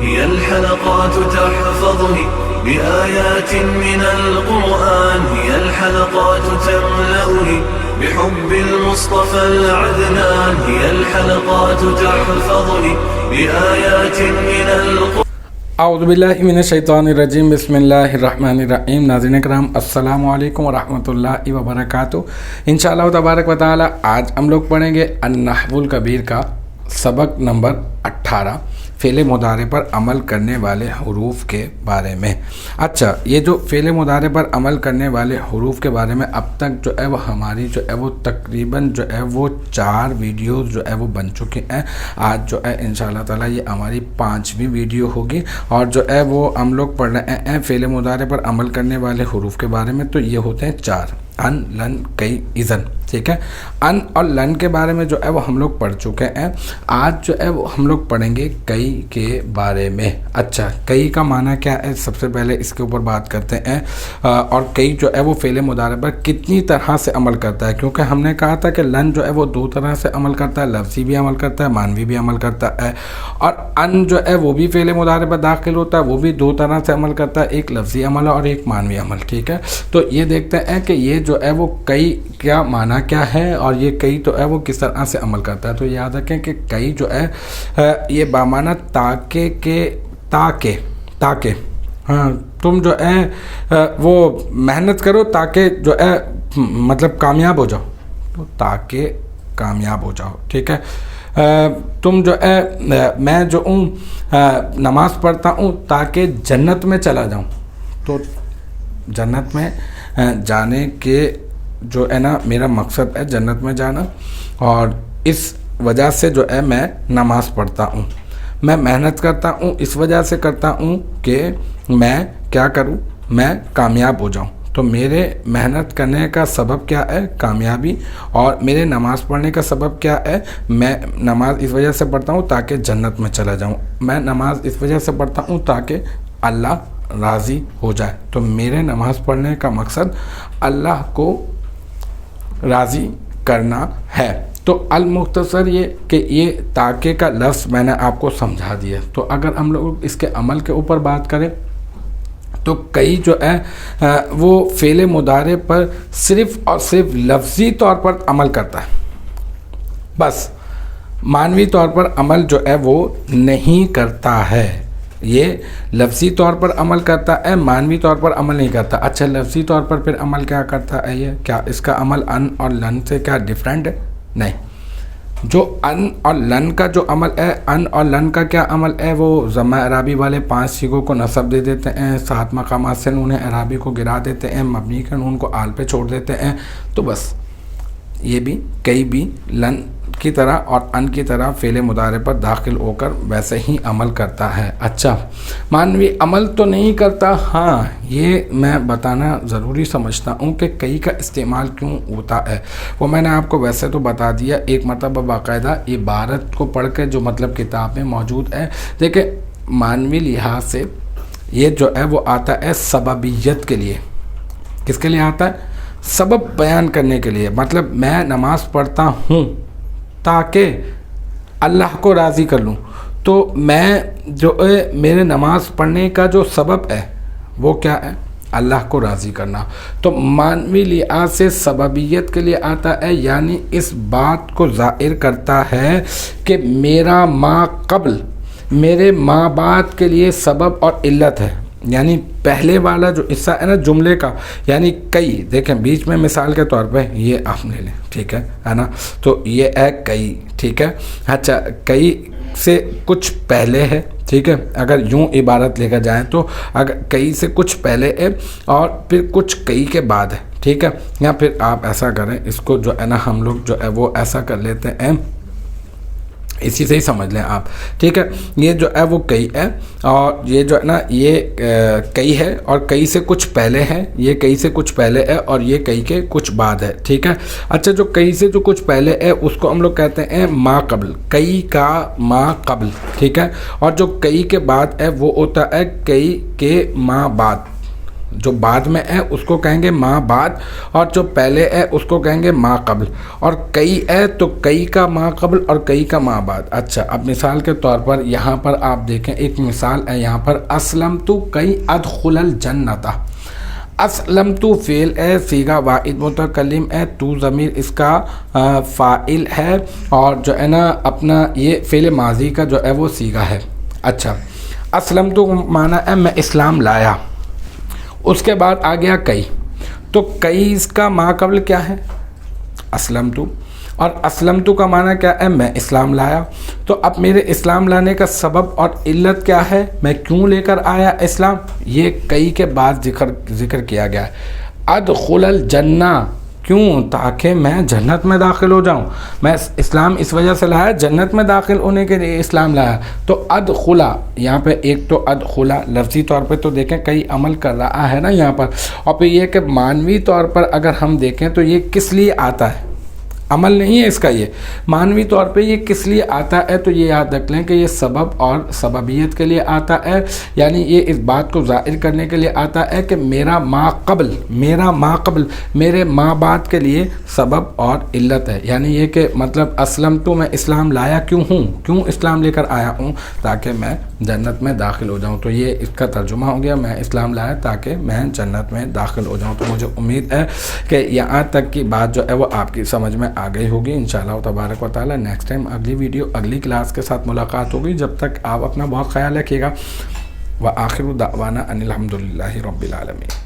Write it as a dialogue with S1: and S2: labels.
S1: هي الحلقات تحفظني بآيات من القرآن، هي الحلقات تملأني بحب المصطفى العدنان، هي الحلقات تحفظني بآيات من القرآن.
S2: اعوذ باللہ من الشیطان الرجیم، بسم اللہ الرحمن الرحیم۔ ناظرین کرام، السلام علیکم ورحمۃ اللہ وبرکاتہ۔ انشاءاللہ تبارک و تعالی آج ہم لوگ پڑھیں گے النحو الکبیر کا سبق نمبر 18، فعل مضارع پر عمل کرنے والے حروف کے بارے میں۔ اچھا، یہ جو فعل مضارع پر عمل کرنے والے حروف کے بارے میں اب تک جو ہے وہ ہماری جو ہے وہ تقریباً جو ہے وہ 4 ویڈیوز جو ہے وہ بن چکے ہیں۔ آج جو ہے انشاءاللہ تعالی یہ ہماری 5ویں ویڈیو ہوگی، اور جو ہے وہ ہم لوگ پڑھ رہے ہیں فعل مضارع پر عمل کرنے والے حروف کے بارے میں۔ تو یہ ہوتے ہیں 4: ان، لن، کئی، اذن، ٹھیک ہے۔ ان اور لن کے بارے میں جو ہے وہ ہم لوگ پڑھ چکے ہیں۔ آج جو ہے وہ ہم لوگ پڑھیں گے کئی کے بارے میں۔ اچھا، کئی کا معنی کیا ہے، سب سے پہلے اس کے اوپر بات کرتے ہیں، اور کئی جو ہے وہ فعل مضارع پر کتنی طرح سے عمل کرتا ہے، کیونکہ ہم نے کہا تھا کہ لن جو ہے وہ 2 طرح سے عمل کرتا ہے، لفظی بھی عمل کرتا ہے، معنوی بھی عمل کرتا ہے، اور ان جو ہے وہ بھی فعل مضارع پر داخل ہوتا ہے، وہ بھی 2 طرح سے عمل کرتا ہے، ایک لفظی عمل اور ایک معنوی عمل، ٹھیک ہے۔ تو یہ دیکھتے ہیں کہ یہ جو ہے وہ کئی کیا معنی کیا ہے، اور یہ کئی تو ہے وہ کس طرح سے عمل کرتا ہے۔ تو یاد رکھیں کہ کئی جو ہے یہ بامعنی تاکہ کے تاکہ ہاں تم جو ہے وہ محنت کرو تاکہ جو ہے مطلب کامیاب ہو جاؤ، تو تاکہ کامیاب ہو جاؤ، ٹھیک ہے۔ تم جو ہے میں جو ہوں نماز پڑھتا ہوں تاکہ جنت میں چلا جاؤں، تو جنت میں جانے کے جو ہے نا میرا مقصد ہے جنت میں جانا، اور اس وجہ سے جو ہے میں نماز پڑھتا ہوں۔ میں محنت کرتا ہوں اس وجہ سے کرتا ہوں کہ میں کیا کروں، میں کامیاب ہو جاؤں۔ تو میرے محنت کرنے کا سبب کیا ہے، کامیابی، اور میرے نماز پڑھنے کا سبب کیا ہے، میں نماز اس وجہ سے پڑھتا ہوں تاکہ جنت میں چلا جاؤں، میں نماز اس وجہ سے پڑھتا ہوں تاکہ اللہ راضی ہو جائے۔ تو میرے نماز پڑھنے کا مقصد اللہ کو راضی کرنا ہے۔ تو المختصر یہ کہ یہ تاکہ کا لفظ میں نے آپ کو سمجھا دیا۔ تو اگر ہم لوگ اس کے عمل کے اوپر بات کریں تو کئی جو ہے وہ فعل مضارع پر صرف اور صرف لفظی طور پر عمل کرتا ہے، بس معنوی طور پر عمل جو ہے وہ نہیں کرتا ہے۔ یہ لفظی طور پر عمل کرتا ہے، معنوی طور پر عمل نہیں کرتا۔ اچھا، لفظی طور پر پھر عمل کیا کرتا ہے، یہ کیا اس کا عمل ان اور لن سے کیا ڈیفرنٹ ہے؟ نہیں۔ جو ان اور لن کا جو عمل ہے، ان اور لن کا کیا عمل ہے، وہ ضمہ اعرابی والے 5 صیغوں کو نصب دے دیتے ہیں، 7 مقامات سے نون اعرابی کو گرا دیتے ہیں، مبنی کا نون کو آل پہ چھوڑ دیتے ہیں۔ تو بس یہ بھی کئی بھی لن کی طرح اور ان کی طرح فعل مضارع پر داخل ہو کر ویسے ہی عمل کرتا ہے۔ اچھا، معنوی عمل تو نہیں کرتا۔ ہاں، یہ میں بتانا ضروری سمجھتا ہوں کہ کئی کا استعمال کیوں ہوتا ہے، وہ میں نے آپ کو ویسے تو بتا دیا، ایک مرتبہ باقاعدہ عبارت کو پڑھ کے جو مطلب کتاب میں موجود ہے۔ دیکھیں، معنوی لحاظ سے یہ جو ہے وہ آتا ہے سببیت کے لیے۔ کس کے لیے آتا ہے؟ سبب بیان کرنے کے لیے۔ مطلب میں نماز پڑھتا ہوں تاکہ اللہ کو راضی کر لوں، تو میں جو میرے نماز پڑھنے کا جو سبب ہے وہ کیا ہے، اللہ کو راضی کرنا۔ تو معنوی لحاظ سے سببیت کے لیے آتا ہے، یعنی اس بات کو ظاہر کرتا ہے کہ میرا ما قبل، میرے ما بعد کے لیے سبب اور علت ہے۔ یعنی پہلے والا جو حصہ ہے نا جملے کا، یعنی کئی، دیکھیں بیچ میں مثال کے طور پہ یہ آپ لے لیں، ٹھیک ہے نا، تو یہ ہے کئی، ٹھیک ہے۔ اچھا، کئی سے کچھ پہلے ہے، ٹھیک ہے، اگر یوں عبارت لے کر جائیں تو اگر کئی سے کچھ پہلے ہے اور پھر کچھ کئی کے بعد ہے، ٹھیک ہے، یا پھر آپ ایسا کریں، اس کو جو ہے نا ہم لوگ جو ہے وہ ایسا کر لیتے ہیں، اسی سے ہی سمجھ لیں آپ، ٹھیک ہے۔ یہ جو ہے وہ کئی ہے، اور یہ جو ہے نا یہ کئی ہے، اور کئی سے کچھ پہلے ہے، یہ کئی سے کچھ پہلے ہے، اور یہ کئی کے کچھ بعد ہے، ٹھیک ہے۔ اچھا، جو کئی سے جو کچھ پہلے ہے اس کو ہم لوگ کہتے ہیں ما قبل، کئی کا ما قبل، ٹھیک ہے، اور جو کئی کے بعد ہے وہ ہوتا ہے کئی کے ما بعد۔ جو بعد میں ہے اس کو کہیں گے ما بعد، اور جو پہلے ہے اس کو کہیں گے ما قبل، اور کئی ہے تو کئی کا ما قبل اور کئی کا ما بعد۔ اچھا، اب مثال کے طور پر یہاں پر آپ دیکھیں، ایک مثال ہے یہاں پر اسلمت کئی ادخل الجنت۔ اسلمت فعل ہے، صیغہ واحد متکلم ہے، تو ضمیر اس کا فاعل ہے، اور جو ہے نا اپنا یہ فعل ماضی کا جو ہے وہ صیغہ ہے۔ اچھا، اسلمت معنی ہے میں اسلام لایا، اس کے بعد آ گیا کئی، تو کئی اس کا ما قبل کیا ہے؟ اسلمت، اور اسلمت کا معنی کیا ہے؟ میں اسلام لایا۔ تو اب میرے اسلام لانے کا سبب اور علت کیا ہے؟ میں کیوں لے کر آیا اسلام؟ یہ کئی کے بعد ذکر کیا گیا ہے۔ ادخل الجنہ، کیوں؟ تاکہ میں جنت میں داخل ہو جاؤں۔ میں اسلام اس وجہ سے لایا، جنت میں داخل ہونے کے لیے اسلام لایا۔ تو ادخلا، یہاں پہ ایک تو ادخلا لفظی طور پہ تو دیکھیں کئی عمل کر رہا ہے نا یہاں پر، اور پھر یہ کہ معنوی طور پر اگر ہم دیکھیں تو یہ کس لیے آتا ہے؟ عمل نہیں ہے اس کا، یہ معنوی طور پہ یہ کس لیے آتا ہے؟ تو یہ یاد رکھ لیں کہ یہ سبب اور سببیت کے لیے آتا ہے، یعنی یہ اس بات کو ظاہر کرنے کے لیے آتا ہے کہ میرا ما قبل میرے ما بعد کے لیے سبب اور علت ہے، یعنی یہ کہ مطلب اسلم تو میں اسلام لایا کیوں ہوں، کیوں اسلام لے کر آیا ہوں؟ تاکہ میں جنت میں داخل ہو جاؤں۔ تو یہ اس کا ترجمہ ہو گیا، میں اسلام لایا تاکہ میں جنت میں داخل ہو جاؤں۔ تو مجھے امید ہے کہ یہاں تک کی بات جو ہے وہ آپ کی سمجھ میں آ گئی ہوگی انشاءاللہ تبارک و تعالی۔ نیکسٹ ٹائم اگلی ویڈیو اگلی کلاس کے ساتھ ملاقات ہوگی، جب تک آپ اپنا بہت خیال رکھیے گا۔ وآخر دعوانا ان الحمدللہ رب العالمین۔